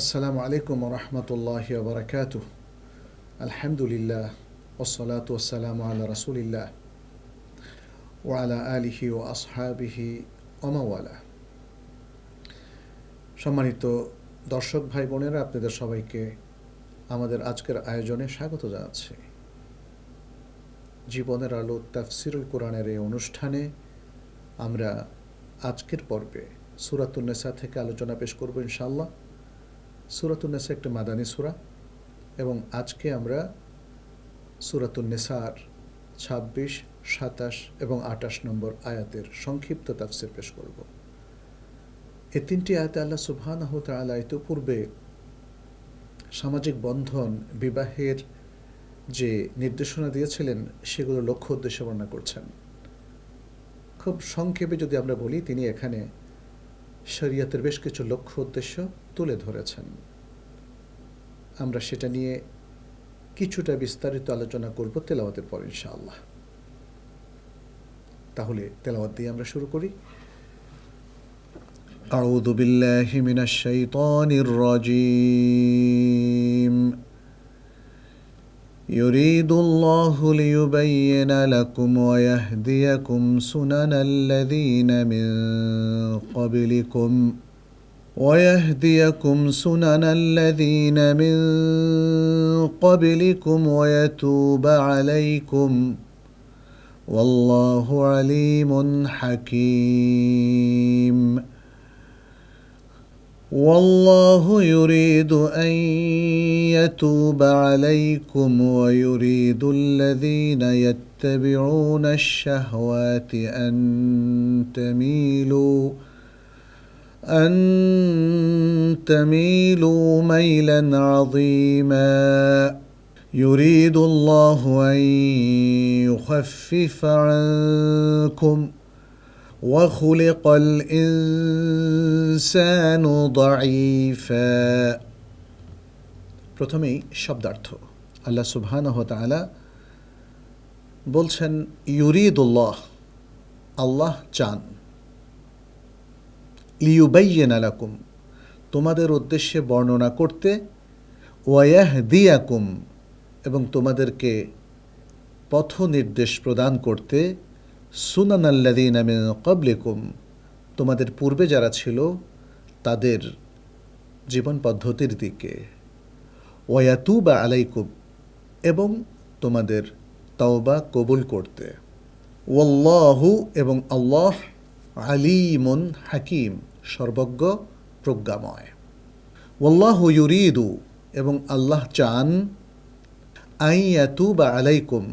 আসসালামু আলাইকুম ওয়া রাহমাতুল্লাহি ওয়া বারাকাতুহু। আলহামদুলিল্লাহ ওয়াসসালাতু ওয়াসসালামু আলা রাসূলিল্লাহ ওয়া আলা আলিহি ওয়া আসহাবিহি ওয়া মাওয়ালা। সম্মানিত দর্শক ভাই বোনেরা, আপনাদের সবাইকে আমাদের আজকের আয়োজনে স্বাগত জানাচ্ছি। জীবনের আলো তাফসিরুল কোরআনের এই অনুষ্ঠানে আমরা আজকের পর্বে সূরাতুন নিসা থেকে আলোচনা পেশ করব ইনশাআল্লাহ। সূরাতুন নিসা একটি মাদানী সূরা এবং আজকে আমরা সূরাতুন নিসার ২৬, ২৭ এবং ২৮ নম্বর আয়াতের সংক্ষিপ্ত তাফসির পেশ করব। এই তিনটি আয়াতে আল্লাহ সুবহানাহু ওয়া তাআলা ইতিপূর্বে সামাজিক বন্ধন, বিবাহের যে নির্দেশনা দিয়েছিলেন সেগুলো লক্ষ্য উদ্দেশ্যে বর্ণনা করছেন। খুব সংক্ষেপে যদি আমরা বলি, তিনি এখানে শরীয়তের বেশ কিছু লক্ষ্য উদ্দেশ্য তুলে ধরেছেন। আমরা সেটা নিয়ে কিছুটা বিস্তারিত আলোচনা করব তেলাওয়াতের পর ইনশাআল্লাহ। তাহলে তেলাওয়াত দিয়ে আমরা শুরু করি। আউযু বিল্লাহি মিনাশ শাইতানির রাজীম। ইউরিদুল্লাহু লিয়ুবাইয়িনা লাকুম ওয়া ইয়াহদিয়াকুম সুনানাল্লাযীনা মিন ক্বাবলিকুম ويهديكم سنن الذين من قبلكم ويتوب عليكم والله عليم حكيم والله يريد أن يتوب عليكم ويريد الذين يتبعون الشهوات أن تميلوا ميلا عظيما يريد الله أن يخفف عنكم وخلق الإنسان ضعيفا। প্রথমেই শব্দার্থ। আল্লাহ সুবহানাহু ওয়া তাআলা বলছেন ইউরিদুল্লাহ, আল্লাহ চান, লিয়ুবাইয়িনা লাকুম, তোমাদের উদ্দেশ্যে বর্ণনা করতে, ওয়ায়াহদিয়াকুম, এবং তোমাদেরকে পথ নির্দেশ প্রদান করতে, সুনানাল্লাযীনা মিন ক্বাবলিকুম, তোমাদের পূর্বে যারা ছিল তাদের জীবন পদ্ধতির দিকে, ওয়ায়াতুবা আলাইকুম, এবং তোমাদের তাওবা কবুল করতে, ওয়াল্লাহু, এবং আল্লাহ, আলীমুন হাকিম, সর্বজ্ঞ প্রজ্ঞাময়। ওয়াল্লাহু ইউরিদু, এবং আল্লাহ চান, আন ইয়াতুবা আলাইকুম,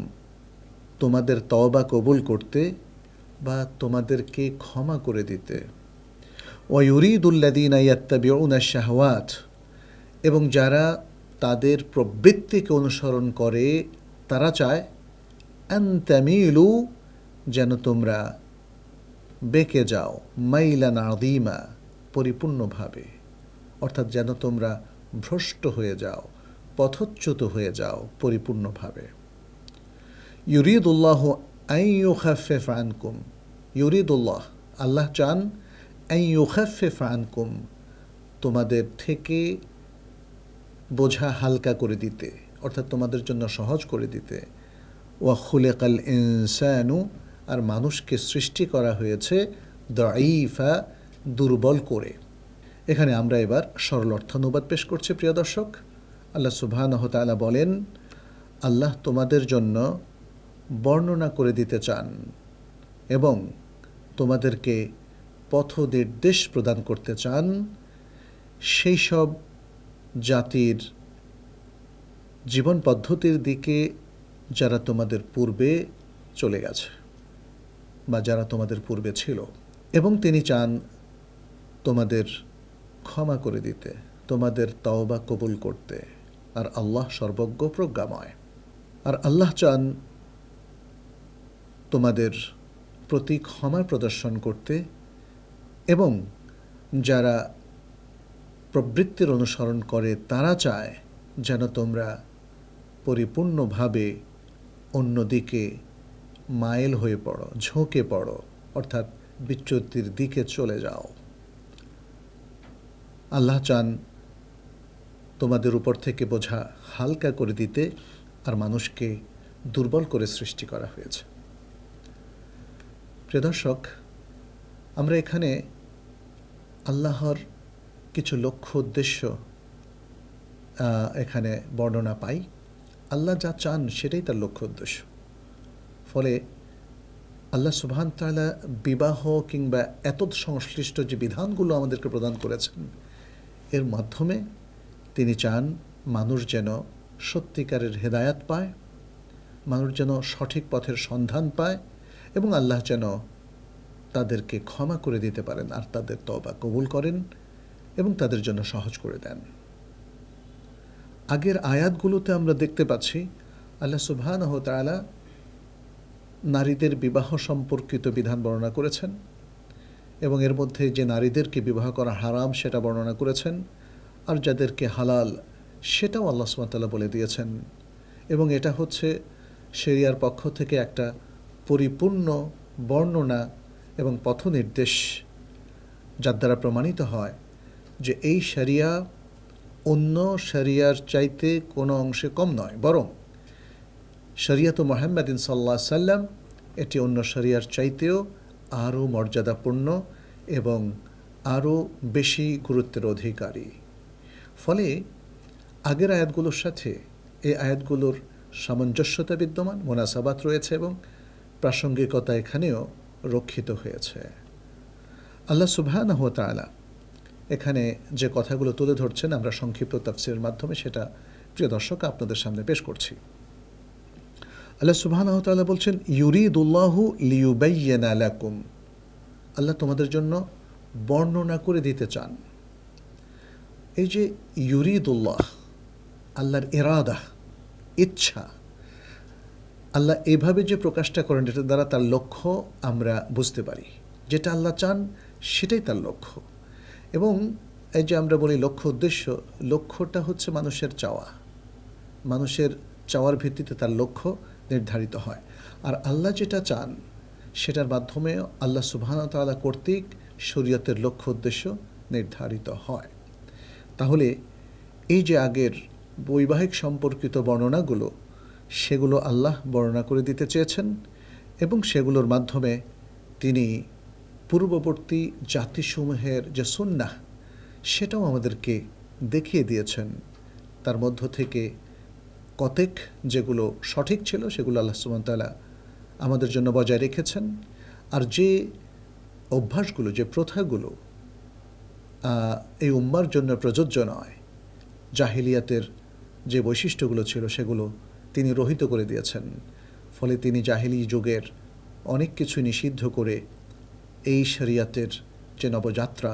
তোমাদের তওবা কবুল করতে বা তোমাদেরকে ক্ষমা করে দিতে। ওয়া ইউরিদুল্লাযীনা ইয়াত্তাবিউনা আশ-শাহওয়াত, এবং যারা তাদের প্রবৃত্তিকে অনুসরণ করে তারা চায়, আন তামিলু, যেন তোমরা বেঁকে যাও, মাইলান আযীমা, পরিপূর্ণভাবে, অর্থাৎ যেন তোমরা ভ্রষ্ট হয়ে যাও, পথচ্যুত হয়ে যাও পরিপূর্ণভাবে। ইউরিদুল্লাহু আন ইউখাফফিফ আনকুম, ইউরিদুল্লাহ, আল্লাহ চান, আন ইউখাফফিফ আনকুম, তোমাদের থেকে বোঝা হালকা করে দিতে, অর্থাৎ তোমাদের জন্য সহজ করে দিতে। ওয়া খুলিকাল ইনসানু, আর মানুষকে সৃষ্টি করা হয়েছে দাঈফা, দুর্বল করে। এখানে আমরা এবার সরল অর্থানুবাদ পেশ করছি। প্রিয় দর্শক, আল্লাহ সুবহানাহু ওয়া তাআলা বলেন, আল্লাহ তোমাদের জন্য বর্ণনা করে দিতে চান এবং তোমাদেরকে পথ নির্দেশ প্রদান করতে চান সেই সব জাতির জীবন পদ্ধতির দিকে যারা তোমাদের পূর্বে চলে গেছে বা যারা তোমাদের পূর্বে ছিল, এবং তিনি চান তোমাদের ক্ষমা করে দিতে, তোমাদের তওবা কবুল করতে। আর আল্লাহ সর্বজ্ঞ প্রজ্ঞাময়। আর আল্লাহ চান তোমাদের প্রতি ক্ষমা প্রদর্শন করতে, এবং যারা প্রবৃত্তির অনুসরণ করে তারা চায় যেন তোমরা পরিপূর্ণভাবে অন্যদিকে মাইল হয়ে পড়ো, ঝুঁকে পড়ো, অর্থাৎ বিচ্যুতির দিকে চলে যাও। আল্লাহ চান তোমাদের উপর থেকে বোঝা হালকা করে দিতে আর মানুষকে দুর্বল করে সৃষ্টি করা হয়েছে। প্রিয় দর্শক, আমরা এখানে আল্লাহর কিছু লক্ষ্য উদ্দেশ্য এখানে বর্ণনা পাই। আল্লাহ যা চান সেটাই তার লক্ষ্য উদ্দেশ্য। ফলে আল্লাহ সুবহান তাআলা বিবাহ কিংবা এতদ সংশ্লিষ্ট যে বিধানগুলো আমাদেরকে প্রদান করেছেন, এর মাধ্যমে তিনি চান মানুষ যেন সত্যিকারের হেদায়াত পায়, মানুষ যেন সঠিক পথের সন্ধান পায় এবং আল্লাহ যেন তাদেরকে ক্ষমা করে দিতে পারেন আর তাদের তওবা কবুল করেন এবং তাদের জন্য সহজ করে দেন। আগের আয়াতগুলোতে আমরা দেখতে পাচ্ছি আল্লাহ সুবহানাহু ওয়া তাআলা নারীদের বিবাহ সম্পর্কিত বিধান বর্ণনা করেছেন এবং এর মধ্যে যে নারীদেরকে বিবাহ করা হারাম সেটা বর্ণনা করেছেন, আর যাদেরকে হালাল সেটাও আল্লাহ সুবহানাহু ওয়া তাআলা বলে দিয়েছেন। এবং এটা হচ্ছে শরিয়ার পক্ষ থেকে একটা পরিপূর্ণ বর্ণনা এবং পথনির্দেশ, যার দ্বারা প্রমাণিত হয় যে এই শরিয়া অন্য শরিয়ার চাইতে কোনো অংশে কম নয়, বরং শরিয়াত মুহাম্মাদিন সাল্লাল্লাহু আলাইহি সাল্লাম এটি অন্য শরিয়ার চাইতেও আরও মর্যাদাপূর্ণ এবং আরও বেশি গুরুত্বের অধিকারী। ফলে আগের আয়াতগুলোর সাথে এই আয়াতগুলোর সামঞ্জস্যতা বিদ্যমান, মুনাসাবাত রয়েছে এবং প্রাসঙ্গিকতা এখানেও রক্ষিত হয়েছে। আল্লাহ সুবহানাহু ওয়া তাআলা এখানে যে কথাগুলো তুলে ধরছেন আমরা সংক্ষিপ্ত তাফসীরের মাধ্যমে সেটা প্রিয় দর্শক আপনাদের সামনে পেশ করছি। আল্লাহ সুবহানাহু ওয়া তাআলা বলছেন, ইউরিদুল্লাহু লিয়ুবাইয়িনা লাকুম, আল্লাহ তোমাদের জন্য বর্ণনা করে দিতে চান। এই যে ইউরিদুল্লাহ, আল্লাহর ইরাদা, ইচ্ছা, আল্লাহ এভাবে যে প্রকাশটা করেন এটার দ্বারা তার লক্ষ্য আমরা বুঝতে পারি। যেটা আল্লাহ চান সেটাই তার লক্ষ্য। এবং এই যে আমরা বলি লক্ষ্য উদ্দেশ্য, লক্ষ্যটা হচ্ছে মানুষের চাওয়া, মানুষের চাওয়ার ভিত্তিতে তার লক্ষ্য নির্ধারিত হয়। আর আল্লাহ যেটা চান সেটার মাধ্যমে আল্লাহ সুবহানাহু ওয়া তাআলা কর্তৃক শরীয়তের লক্ষ্য উদ্দেশ্য নির্ধারিত হয়। তাহলে এই যে আগের বৈবাহিক সম্পর্কিত বর্ণনাগুলো, সেগুলো আল্লাহ বর্ণনা করে দিতে চেয়েছেন এবং সেগুলোর মাধ্যমে তিনি পূর্ববর্তী জাতিসমূহের যে সুন্নাহ সেটাও আমাদেরকে দেখিয়ে দিয়েছেন। তার মধ্য থেকে কতেক যেগুলো সঠিক ছিল সেগুলো আল্লাহ সুবহানাহু ওয়া তাআলা আমাদের জন্য বজায় রেখেছেন। আর যে অভ্যাসগুলো, যে প্রথাগুলো এই উম্মার জন্য প্রযোজ্য নয়, জাহিলিয়াতের যে বৈশিষ্ট্যগুলো ছিল সেগুলো তিনি রহিত করে দিয়েছেন। ফলে তিনি জাহিলি যুগের অনেক কিছু নিষিদ্ধ করে এই শরিয়াতের যে নবযাত্রা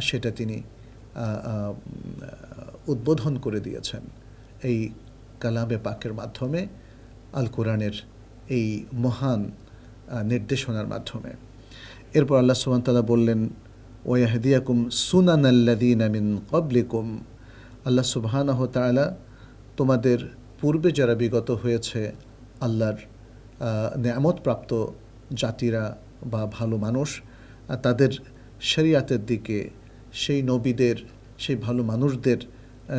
সেটা তিনি উদ্বোধন করে দিয়েছেন এই কালামে পাকের মাধ্যমে, আল কোরআনের এই মহান নির্দেশনার মাধ্যমে। এরপর আল্লাহ সুবহানাহু ওয়া তাআলা বললেন, ওয়াহদিয়াকুম সুনানাল্লাযীনা মিন ক্বাবলিকুম, আল্লাহ সুবহানাহু ওয়া তাআলা তোমাদের পূর্বে যারা বিগত হয়েছে আল্লাহর নেয়ামতপ্রাপ্ত জাতিরা বা ভালো মানুষ, তাদের শরিয়াতের দিকে, সেই নবীদের, সেই ভালো মানুষদের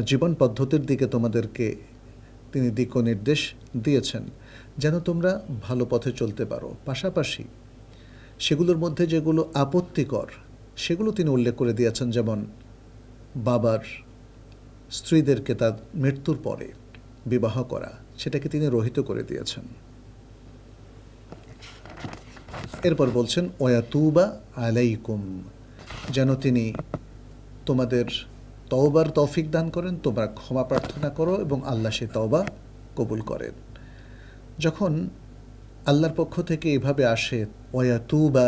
জীবন পদ্ধতির দিকে তোমাদেরকে তিনি দিক নির্দেশ দিয়েছেন যেন তোমরা ভালো পথে চলতে পারো। পাশাপাশি সেগুলোর মধ্যে যেগুলো আপত্তিকর সেগুলো তিনি উল্লেখ করে দিয়েছেন, যেমন বাবার স্ত্রীদেরকে তার মৃত্যুর পরে বিবাহ করা, সেটাকে তিনি রহিত করে দিয়েছেন। এরপর বলছেন, ওয়াতুবা আলাইকুম, যেন তিনি তোমাদের তওবার তৌফিক দান করেন, তোমরা ক্ষমা প্রার্থনা করো এবং আল্লাহ সেই তওবা কবুল করেন। যখন আল্লাহর পক্ষ থেকে এভাবে আসে ওয়াতুবা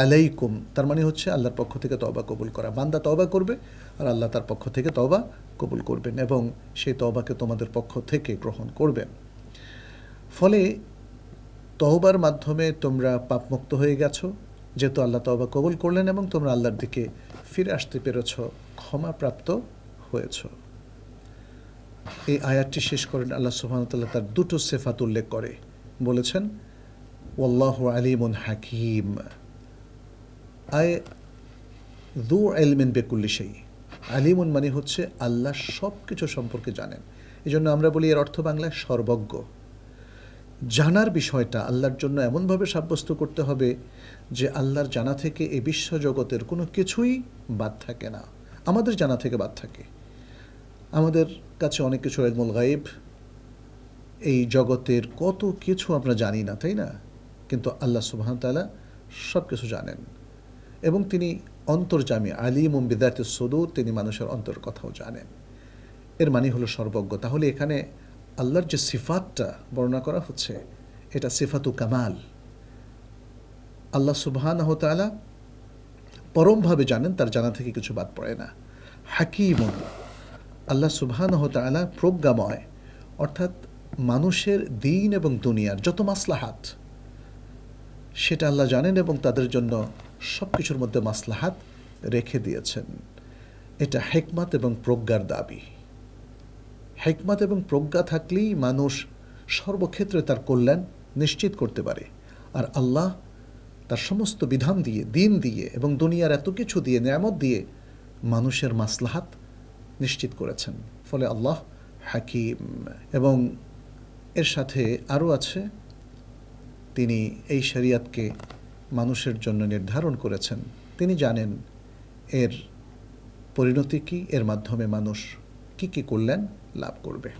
আলাইকুম, তার মানে হচ্ছে আল্লাহর পক্ষ থেকে তওবা কবুল করা। বান্দা তওবা করবে আর আল্লাহ তার পক্ষ থেকে তওবা কবুল করবেন এবং সেই তওবাকে তোমাদের পক্ষ থেকে গ্রহণ করবেন। ফলে তওবার মাধ্যমে তোমরা পাপমুক্ত হয়ে গেছো, যেহেতু আল্লাহ তওবা কবুল করলেন এবং তোমরা আল্লাহর দিকে ফিরে আসতে পেরেছ, ক্ষমাপ্রাপ্ত হয়েছ। এই আয়াতটি শেষ করেন আল্লাহ সুবহানাহু ওয়া তাআলা তার দুটো সিফাত উল্লেখ করে বলেছেন, ওয়াল্লাহু আলিমুন হাকিম, আয় যু ইলমিন বিকুল্লি শাই, আলিমুন মানে হচ্ছে আল্লাহ সব কিছু সম্পর্কে জানেন। এই জন্য আমরা বলি এর অর্থ বাংলায় সর্বজ্ঞ। জানার বিষয়টা আল্লাহর জন্য এমনভাবে সাব্যস্ত করতে হবে যে আল্লাহর জানা থেকে এই বিশ্বজগতের কোনো কিছুই বাদ থাকে না, আমাদের জানা থেকে বাদ থাকে। আমাদের কাছে অনেক কিছু ইলমুল গায়েব, এই জগতের কত কিছু আমরা জানি না, তাই না? কিন্তু আল্লাহ সুবহানাহু ওয়া তাআলা সব কিছু জানেন এবং তিনি অন্তর্যামী, আলিমুম বিযাতিস সুদূর, তিনি মানুষের অন্তর কথাও জানেন। এর মানে হলো সর্বজ্ঞ। তাহলে এখানে আল্লাহর যে সিফাতটা বর্ণনা করা হচ্ছে এটা সিফাতু কামাল। আল্লাহ সুবহানাহু ওয়া তাআলা পরমভাবে জানেন, তার জানা থেকে কিছু বাদ পড়ে না। হাকীমুন, আল্লাহ সুবহানাহু ওয়া তাআলা প্রজ্ঞাময়, অর্থাৎ মানুষের দিন এবং দুনিয়ার যত মাসলাহাত সেটা আল্লাহ জানেন এবং তাদের জন্য সব কিছুর মধ্যে মাসলাহাত রেখে দিয়েছেন। এটা হিকমত এবং প্রজ্ঞার দাবি। হিকমত এবং প্রজ্ঞা থাকলেই মানুষ সর্বক্ষেত্রে তার কল্যাণ নিশ্চিত করতে পারে। আর আল্লাহ তার সমস্ত বিধান দিয়ে, দিন দিয়ে এবং দুনিয়ার এত কিছু দিয়ে, নেয়ামত দিয়ে মানুষের মাসলাহাত নিশ্চিত করেছেন। ফলে আল্লাহ হাকিম। এবং এর সাথে আরও আছে, তিনি এই শরিয়াতকে মানুষের জন্য নির্ধারণ করেছেন। তিনি জানেন এর পরিণতি কী, এর মাধ্যমে মানুষ কী কী কল্যাণ লাভ করবে।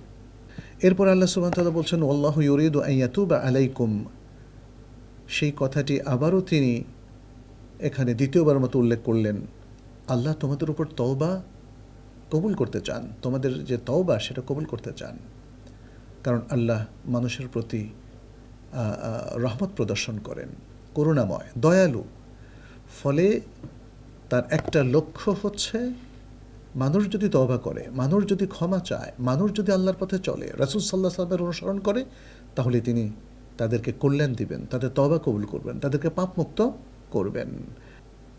এরপর আল্লাহ সুবহানাহু ওয়া তাআলা বলছেন ওয়াল্লাহু ইউরিদু আন ইয়াতুবা আলাইকুম। সেই কথাটি আবারও তিনি এখানে দ্বিতীয়বার মতো উল্লেখ করলেন। আল্লাহ তোমাদের উপর তওবা কবুল করতে চান, তোমাদের যে তওবা সেটা কবুল করতে চান। কারণ আল্লাহ মানুষের প্রতি রহমত প্রদর্শন করেন, করুণাময়, দয়ালু। ফলে তার একটা লক্ষ্য হচ্ছে মানুষ যদি তওবা করে, মানুষ যদি ক্ষমা চায়, মানুষ যদি আল্লাহর পথে চলে, রাসূল সাল্লাল্লাহু আলাইহি ওয়াসাল্লামের অনুসরণ করে, তাহলে তিনি তাদেরকে কল্যাণ দিবেন, তাদের তওবা কবুল করবেন, তাদেরকে পাপমুক্ত করবেন।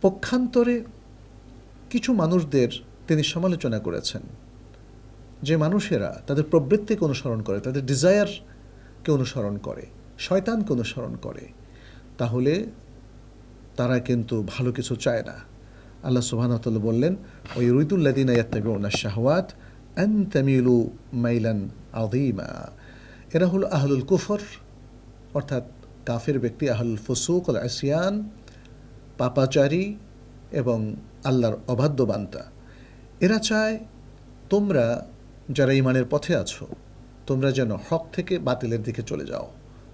পক্ষান্তরে কিছু মানুষদের তিনি সমালোচনা করেছেন, যে মানুষেরা তাদের প্রবৃত্তিকে অনুসরণ করে, তাদের ডিজায়ারকে অনুসরণ করে, শয়তানকে অনুসরণ করে, তাহলে তারা কিন্তু ভালো কিছু চায় না। আল্লাহ সুবহানাহু ওয়া তাআলা বললেন ওয়ায়ুরিদুল্লাযীনা ইয়াত্তাবিউনা আশ-শাহওয়াত আন তামিলু মাইলান আযীমা। এরা হলো আহলুল কুফর, অর্থাৎ কাফের ব্যক্তি, আহলুল ফুসুক ওয়াল ইসয়ান, পাপাচারী এবং আল্লাহর অবাধ্য বান্দা। এরা চায় তোমরা যারা ঈমানের পথে আছো, তোমরা যেন হক থেকে বাতিলের দিকে চলে যাও,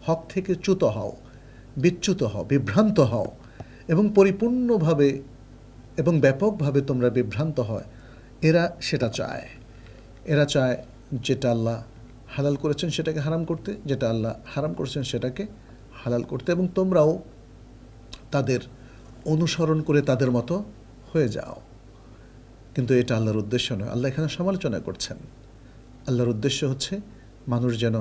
হক থেকে চ্যুত হও, বিচ্যুত হও, বিভ্রান্ত হও এবং পরিপূর্ণভাবে এবং ব্যাপকভাবে তোমরা বিভ্রান্ত হয়। এরা সেটা চায়। এরা চায় যেটা আল্লাহ হালাল করেছেন সেটাকে হারাম করতে, যেটা আল্লাহ হারাম করেছেন সেটাকে হালাল করতে, এবং তোমরাও তাদের অনুসরণ করে তাদের মতো হয়ে যাও। কিন্তু এটা আল্লাহর উদ্দেশ্য নয়। আল্লাহ এখানে সমালোচনা করছেন। আল্লাহর উদ্দেশ্য হচ্ছে মানুষ যেন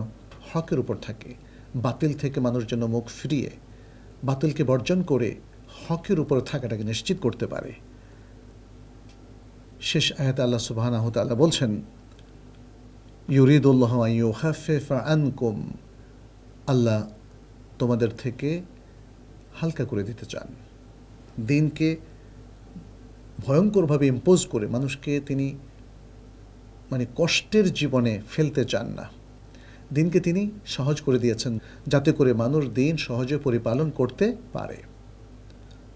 হকের উপর থাকে, বাতিল থেকে মানুষ যেন মুখ ফিরিয়ে বাতিলকে বর্জন করে হকের উপর থাকাটাকে নিশ্চিত করতে পারে। শেষ আয়াতে আল্লাহ সুবহানাহু ওয়া তাআলা বলছেন ইউরিদুল্লাহু আন ইউখাফফিফা আনকুম, আল্লাহ তোমাদের থেকে হালকা করে দিতে চান। দিনকে ভয়ঙ্করভাবে ইম্পোজ করে মানুষকে তিনি কষ্টের জীবনে ফেলতে চান না। দিনকে তিনি সহজ করে দিয়েছেন যাতে করে মানুষ দিন সহজে পরিপালন করতে পারে।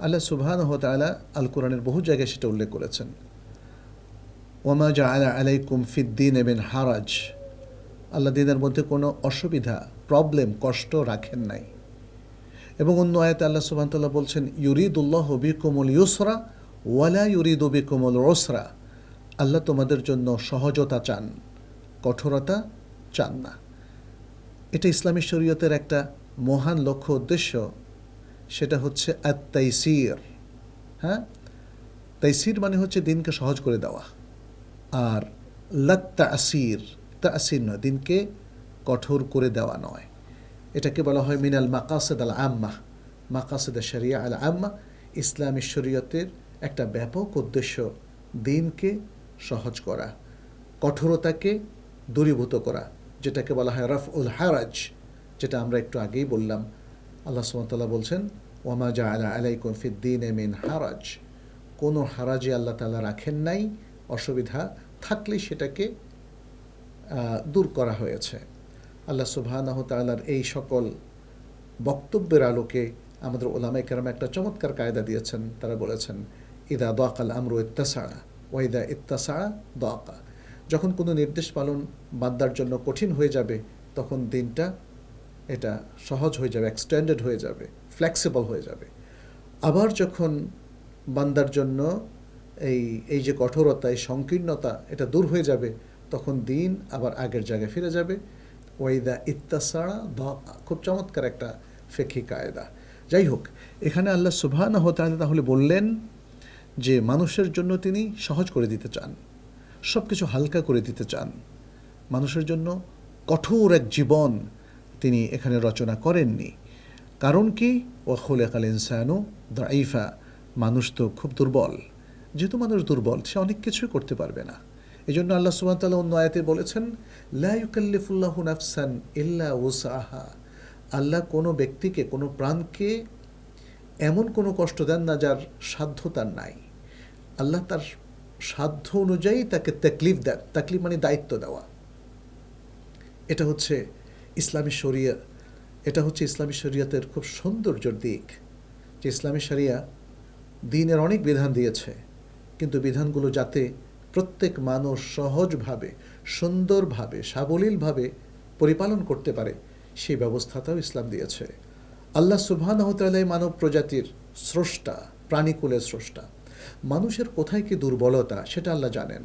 আল্লাহ সুবহানাহু ওয়া তাআলা আল কোরআনের বহু জায়গায় সেটা উল্লেখ করেছেন। ওয়ামা জাআলা আলাইকুম ফিদ্দীনি মিন হারাজ, আল্লাহ দিনের মধ্যে কোনো অসুবিধা, প্রবলেম, কষ্ট রাখেন নাই। এবং অন্য আয়াতে আল্লাহ সুবহানাহু ওয়া তাআলা বলছেন ইউরিদুল্লাহু বিকুমুল ইউসরা ওয়ালা ইউরিদু বিকুমুল উসরা, আল্লাহ তোমাদের জন্য সহজতা চান, কঠোরতা চান না। এটা ইসলামী শরীয়তের একটা মহান লক্ষ্য, উদ্দেশ্য। সেটা হচ্ছে আত-তাইসির। হ্যাঁ, তাইসির মানে হচ্ছে দিনকে সহজ করে দেওয়া। আর লাত-তাসির, তাসির নয়, দিনকে কঠোর করে দেওয়া নয়। এটাকে বলা হয় মিনাল মাকাসিদ আল আম্মা, মাকাসিদ শরিয়া আল আম্মা। ইসলামী শরীয়তের একটা ব্যাপক উদ্দেশ্য দিনকে সহজ করা, কঠোরতাকে দূরীভূত করা, যেটাকে বলা হয় রাফউল হারাজ, যেটা আমরা একটু আগেই বললাম। আল্লাহ সুবহানাহু ওয়া তাআলা বলছেন ওয়ামা জাআলা আলাইকুম ফিদ্দীনি মিন হারাজ, কোনো হারাজে আল্লাহ তাআলা রাখেন নাই অসুবিধা থাকলে সেটাকে দূর করা হয়েছে। আল্লাহ সুবহানাহু তাআলার এই সকল বক্তব্যের আলোকে আমাদের ওলামায়ে কেরাম একটা চমৎকার কায়দা দিয়েছেন। তারা বলেছেন, ইদা দাকাল আমরু ইত্তাসাআ ওয়া ইদা ইত্তাসাআ দাকা। যখন কোনো নির্দেশ পালন বান্দার জন্য কঠিন হয়ে যাবে, তখন দিনটা এটা সহজ হয়ে যাবে, এক্সটেন্ডেড হয়ে যাবে, ফ্লেক্সিবল হয়ে যাবে। আবার যখন বান্দার জন্য এই যে কঠোরতা, এই সংকীর্ণতা, এটা দূর হয়ে যাবে, তখন দিন আবার আগের জায়গায় ফিরে যাবে। ওয়াইদা ইত্তাসাআ দাকা, খুব চমৎকার একটা ফিকহি কায়দা। যাই হোক, এখানে আল্লাহ সুবহানাহু ওয়া তাআলা তাহলে বললেন যে মানুষের জন্য তিনি সহজ করে দিতে চান, সব কিছু হালকা করে দিতে চান। মানুষের জন্য কঠোর এক জীবন তিনি এখানে রচনা করেননি। কারণ কি? ওয়া খুলিকাল ইনসানু দাঈফা, মানুষ তো খুব দুর্বল। যেহেতু মানুষ দুর্বল, সে অনেক কিছুই করতে পারবে না। এই জন্য আল্লাহ সুবহানাহু ওয়া তাআলা অন্য আয়াতে বলেছেন, লা ইউকাল্লিফুল্লাহু নাফসান ইল্লা উসআহা। আল্লাহ কোনো ব্যক্তিকে, কোনো প্রাণকে এমন কোনো কষ্ট দেন না যার সাধ্য তার নাই। আল্লাহ তার সাধ্য অনুযায়ী তাকে তাকলিফ দেন। তাকলিফ মানে দায়িত্ব দেওয়া। এটা হচ্ছে ইসলামী শরিয়া, এটা হচ্ছে ইসলামী শরিয়াতের খুব সৌন্দর্যের দিক, যে ইসলামী শরিয়া দ্বীনের অনেক বিধান দিয়েছে, কিন্তু বিধানগুলো যাতে প্রত্যেক মানুষ সহজভাবে, সুন্দরভাবে, সাবলীলভাবে পরিপালন করতে পারে, সেই ব্যবস্থাটাও ইসলাম দিয়েছে। আল্লাহ সুবহানাহু ওয়া তাআলা মানব প্রজাতির স্রষ্টা, প্রাণীকুলের স্রষ্টা। মানুষের কোথায় কি দুর্বলতা সেটা আল্লাহ জানেন,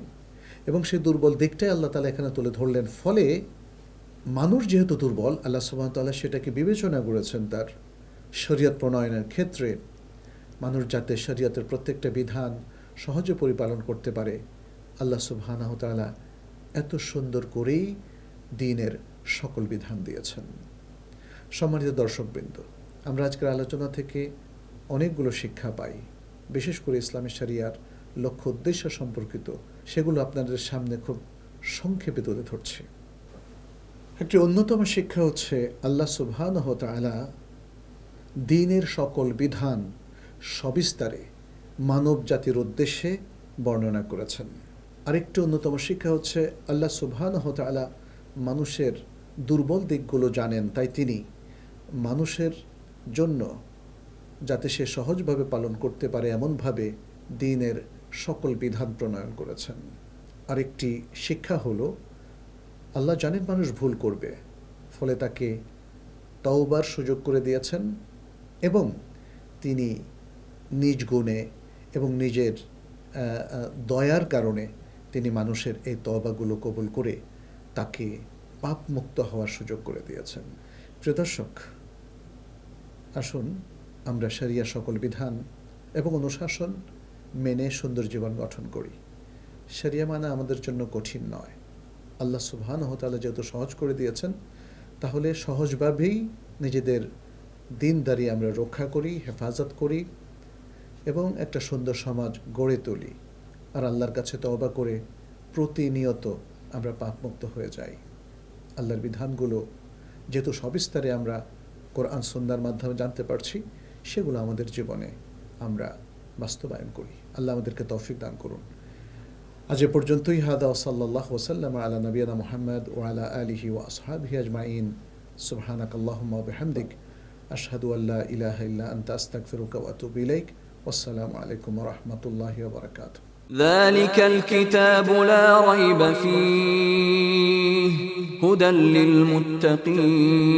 এবং সেই দুর্বল দিকটাই আল্লাহ তাআলা এখানে তুলে ধরলেন। ফলে মানুষ যেহেতু দুর্বল, আল্লাহ সুবহানাহু ওয়া তাআলা সেটাকে বিবেচনা করেছেন তার শরীয়ত প্রণয়নের ক্ষেত্রে। মানুষ যাতে শরীয়তের প্রত্যেকটা বিধান সহজে পরিপালন করতে পারে, আল্লাহ সুবহানাহু ওয়া তাআলা এত সুন্দর করেই দ্বীনের সকল বিধান দিয়েছেন। সম্মানিত দর্শকবৃন্দ, আমরা আজকের আলোচনা থেকে অনেকগুলো শিক্ষা পাই, বিশেষ করে ইসলামী শরিয়ার লক্ষ্য উদ্দেশ্য সম্পর্কিত। সেগুলো আপনাদের সামনে খুব সংক্ষেপে তুলে ধরছি। একটি অন্যতম শিক্ষা হচ্ছে আল্লাহ সুবহানাহু ওয়া তাআলা দ্বীনের সকল বিধান সবিস্তারে মানব জাতির উদ্দেশ্যে বর্ণনা করেছেন। আরেকটি অন্যতম শিক্ষা হচ্ছে আল্লাহ সুবহানাহু ওয়া তাআলা মানুষের দুর্বল দিকগুলো জানেন, তাই তিনি মানুষের জন্য যাতে সে সহজভাবে পালন করতে পারে এমনভাবে দ্বীনের সকল বিধান প্রণয়ন করেছেন। আরেকটি শিক্ষা হলো আল্লাহ জানেন মানুষ ভুল করবে, ফলে তাকে তওবার সুযোগ করে দিয়েছেন, এবং তিনি নিজ গুণে এবং নিজের দয়ার কারণে তিনি মানুষের এই তওবাগুলো কবুল করে তাকে পাপ মুক্ত হওয়ার সুযোগ করে দিয়েছেন। প্রিয় দর্শক, আসুন আমরা শরিয়া সকল বিধান এবং অনুশাসন মেনে সুন্দর জীবন গঠন করি। শরিয়া মানা আমাদের জন্য কঠিন নয়। আল্লাহ সুবহানাহু ওয়া তাআলা যেহেতু সহজ করে দিয়েছেন, তাহলে সহজভাবেই নিজেদের দ্বীনদারি আমরা রক্ষা করি, হেফাজত করি, এবং একটা সুন্দর সমাজ গড়ে তুলি। আর আল্লাহর কাছে তওবা করে প্রতিনিয়ত আমরা পাপমুক্ত হয়ে যাই। আল্লাহর বিধানগুলো যেহেতু সবিস্তারে আমরা কোরআন সুন্নাহর মাধ্যমে জানতে পারছি, সেগুলো আমাদের জীবনে আমরা বাস্তবায়ন করি। আল্লাহ আমাদেরকে তৌফিক দান করুন। আজ এ পর্যন্তই। হাদা সাল্লাল্লাহু ওয়াসাল্লাম আলা নবিয়ানা মুহাম্মদ ওয়া আলা আলিহি ওয়া আসহাবিহি আজমাইন। সুবহানাকাল্লাহুম্মা ওয়া বিহামদিক, আশহাদু আল্লা ইলাহা ইল্লা আনতা আস্তাগফিরুকা ওয়া আতুবু ইলাইক। ওয়াসসালামু আলাইকুম ওয়া রাহমাতুল্লাহি ওয়া বারাকাতুহু। ذلك الكتاب لا ريب فيه هدى للمتقين